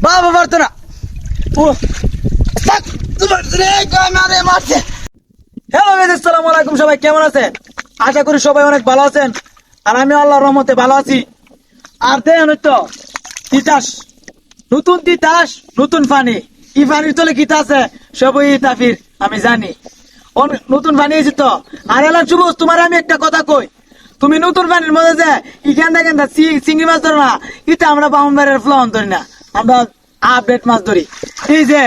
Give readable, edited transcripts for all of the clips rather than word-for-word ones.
বাবা পারতো না। হ্যালো গাইস, আসসালামু আলাইকুম। সবাই কেমন আছেন? আশা করি সবাই অনেক ভালো আছেন। আর আমি আল্লাহর রহমতে ভালো আছি। আর দেখেন তো তিতাস, নতুন তিতাস, নতুন পানি। ই পানির তলে কিতা আছে সবই তাফির আমি জানি। নতুন পানি এসে তো। আর এলাম শুভ, তোমার আমি একটা কথা কই। তুমি নতুন পানির মধ্যে যে ইখান দেখেন চিংড়ি মাছ ধরো না, এটা আমরা বামুনবাড়ির ফ্লন ধরি না, আমরা আপডেট মাছ ধরি। এই যে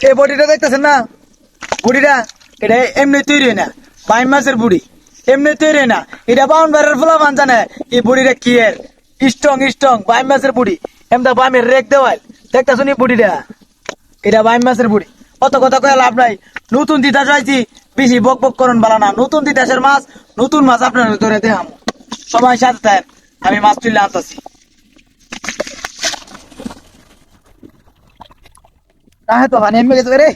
এই বডিটা দেখতেছেন না, বুড়িটা এটা এমনি তৈরি হয় না, বাইম মাছের বুড়ি এমনি তৈরি হয় না। এটা বামুনবাড়ির ফ্লন জানে এই বুড়িটা কি এর স্ট্রং স্ট্রং বাইম মাছের বুড়ি। এমনি বাইমের রেক দেওয়াল দেখতেছো নি বুড়িটা, এটা বাইম মাছের বুড়ি। অত কথা কয়ে লাভ নাই। নতুন তিতাস হয়েছি, বেশি বক বক করুন বালা না। নতুন তিতাসের মাছ, নতুন মাছ আপনার ধরে দেখাম। সবাই সাথে থাকেন, আমি মাছ তুলে আনতেছি। তাহে তো পানি এমনি গেছে রে।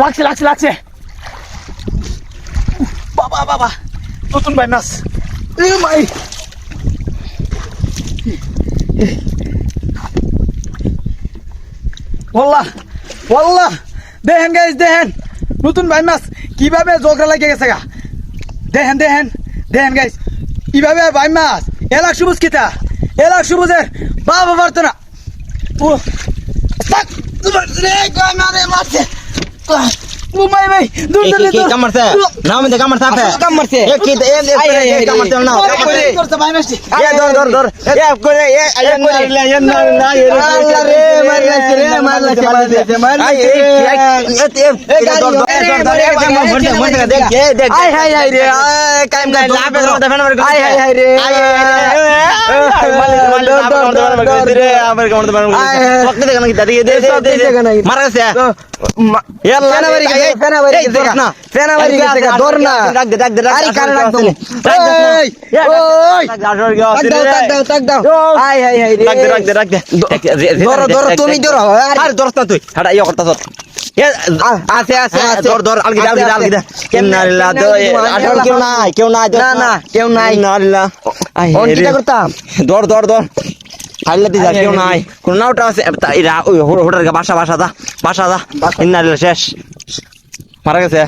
লাগছে লাগছে লাগছে। বাবা বাবা, নতুন ভাই মাছ। মাই ওয়াল্লাহ ওয়াল্লাহ, দেখেন গাইস, দেখেন নতুন ভাই মাছ কিভাবে জোগরা লাগে গেছে গা। দেখেন দেখেন দেখেন গাইস, কিভাবে ভাই মাছ এলাক সবুজ কিতা, এলাক সবুজের বাবা পারতো না। ও মারছে ভাই ভাই, দূর দূর দূর কামড়ছে নাও মে কামড়ছে আপে কামড়ছে। এ কি এ কামড়ছে না করতে ভাই মারছে। এ ধর ধর এ করে এ আইন না না রে মারলাছে রে মারলাছে মারলাছে এ ধর ধর এ ভরতে ভরতে দেখ দেখ আয় হায় হায় রে, কাম কাম লাভে করতে ফেনা মার আয় হায় হায় রে, রে আমার কামড়তে মার ওকে দেখ না কি দাদি দে দে মারা গেছে ইয়াল্লা ফেনাবাড়ি গেছে না, ফেনাবাড়ি গেছে গা, ধর না। রাখ দে রাখ দে আরে কারে রাখবো? ওই ওই তাক দাও। আয় হায় হায় রে, রাখ দে রাখ দে ধরো ধরো, তুমি ধরো। আরে ধরছ না তুই হাড়া ইয়া করতাছ আছে আছে আছে, ধর ধর আলগি আলগি ইন্নালিল্লাহ আসল কেউ নাই না না কেউ নাই। ইন্নালিল্লাহ অন কিটা করতাম? ধর ধর ধর আল্লাহ দি যা কেউ নাই, কোন নাওটা আছে ওই হোটার বাসা দা ইন্নালিল্লাহ শেষ মারা গেছে।